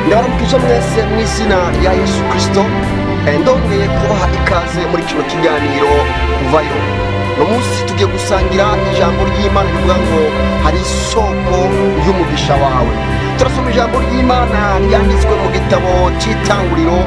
ndabaramukije mwese mu izina rya Yesu Kristo. Ndongeye kubaha ikaze muri kino kiganiro kuvayo. No munsi tugiye gusangira ijambo ry'Imana rivuga ngo hari isoko y'umugisha wawe. Turasoma ijambo ry'Imana ryanditswe mu gitabo cy'Itanguriro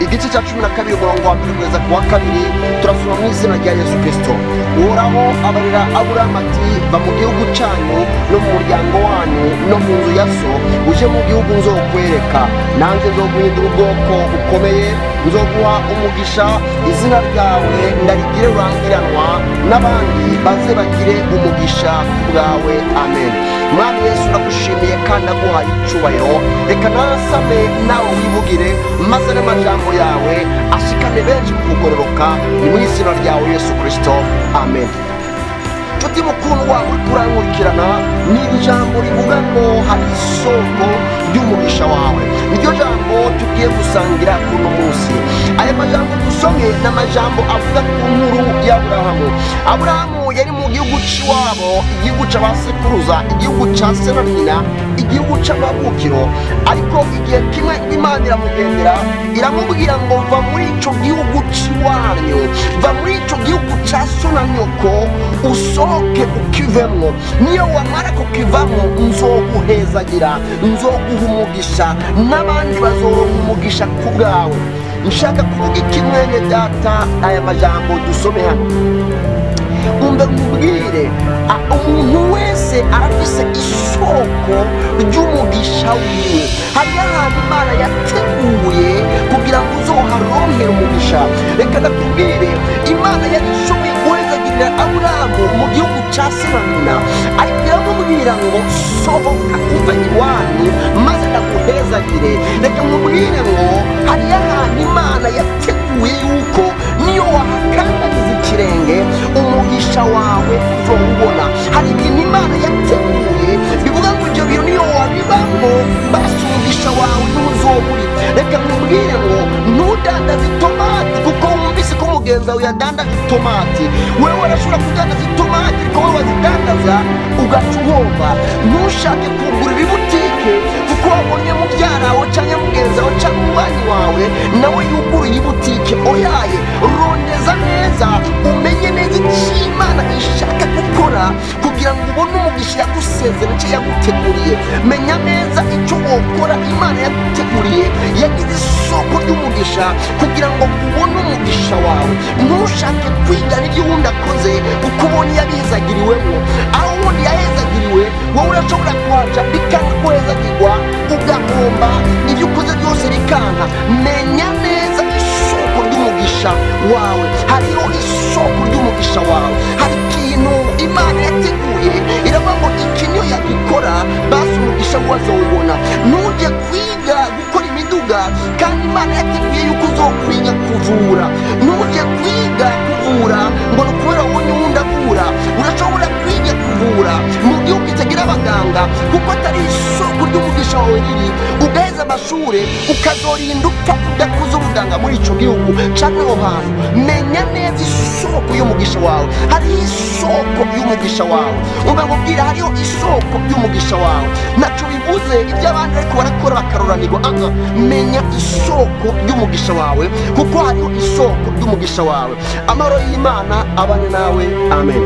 igice cya 12 umurongo wa 1 kugeza ku wa 2. Turasoma mu izina rya Yesu Kristo. Uhoraho abarira Aburahamu ati, va mu gihugu cyanyu no mu muryango wanyu no mu nzu ya so, uje mu gihugu nzokwereka, nanjye nzoguhindura ubwoko bukomeye, nzoguha umugisha, izina ryawe ndarigire rurangiranwa, n'abandi baze bagire umugisha bwawe. Amen. Mwami Yesu, ndagushimiye kandi ndaguhaye icyubahiro. Reka nasame nawe wivugire, maze n'amajambo yawe ashikane benshi kugororoka, ni mu izina ryawe Yesu Kristo. Amen. Nshuti mukundwa uri kurankurikirana, ni ijambo rivuga ngo hari isoko ry'umugisha wawe. Niryo jambo tugiye gusangira kuno munsi. Aya majambo dusomye ni amajambo avuga ku nkuru ya Aburahamu yari mu gihugu cy'iwabo, igihugu cy'abasekuruza, igihugu cya se na nyina, igihugu cy'amavukiro. Ariko igihe kimwe Imana iramugendera iramubwira ngo va muri icyo gihugu cy'iwanyu, va muri icyo gihugu cya so na nyoko, usohoke ukivemo. Niyo wamara kukivamo nzoguhezagira, nzoguha umugisha, n'abandi bazoronka umugisha ku bwawe. Nshaka kuvuga iki mwene data? Aya majambo dusome hano, umbe nkubwire, umuntu wese arafise isoko ry'umugisha wiwe. Hari ahantu Imana yateguye kugira ngo uzoharonkere umugisha. Reka ndakubwire, Imana yashoboye guhezagirira Aburahamu mu gihugu cya se na nyina, ariko iramubwira ngo sohoka uve iwanyu maze ndaguhezagire. Reka nkubwire ngo hari ahantu Imana yateguye yuko niyo wahakandagiza ikirenge umugisha wawe uzowubona. Hari ibintu Imana yateguye bivuga ngo ibyo bintu niyo wabibamo basi umugisha wawe ntuzoburi. Reka nkubwire ngo ntudandaze itomati kuko wumvise ko mugenzi wawe yadandaje itomati. Wewe urashobora kudandaza itomati ariko wowe wazidandaza ugaca uhomba. Ntushake kugurira ibutike kuko wabonye mubyara wawe cyangwa mugenzi wawe cyangwa umubanyi wawe nawe yuguruye ibutike. Oyaye, rondeza neza, umenye neza icyo Imana ishaka gukora kugira ngo ubone umugisha yagusezeranye icyo yaguteguriye. Menya neza icyo wokora Imana yaguteguriye. Yagize isoko ry'umugisha kugira ngo ubone umugisha wawe. Ntushake kwigana ibyo uwundi akoze kuko ubonye yabihezagiriwemo. Aho uwundi yahezagiriwe wowe urashobora kuhaca bikanga guhezagirwa ugahomba, ibyo ukoze byose bikanga. Menya neza isoko ry'umugisha wawe. Hariho isoko ry'umugisha wawe. Hari ikintu Imana yateguye iravuga ngo iki niyo yagikora basi umugisha wazawubona. Ntujye kwiga gukora imiduga kandi Imana yateguye yuko uzokwiga kuvura. Ntujye kwiga kuvura ngo ni ukubera wabonye uwundi avura. Urashobora kwiga kuvura mu gihugu kitagira abaganga kuko atari isoko ry'umugisha wawe riri. Ugaheza amashuri ukazorinda upfa udakuze ubuganga muri icyo gihugu cyangwa aho hantu. Menya neza isoko y'umugisha wawe. Hariho isoko y'umugisha wawe. Umva nkubwira, hariho isoko y'umugisha wawe. Ntacyo bivuze ibyo abandi ariko barakora bakaruranirwa. Menya isoko y'umugisha wawe kuko hariho isoko y'umugisha wawe. Amahoro y'Imana abane nawe. Amen.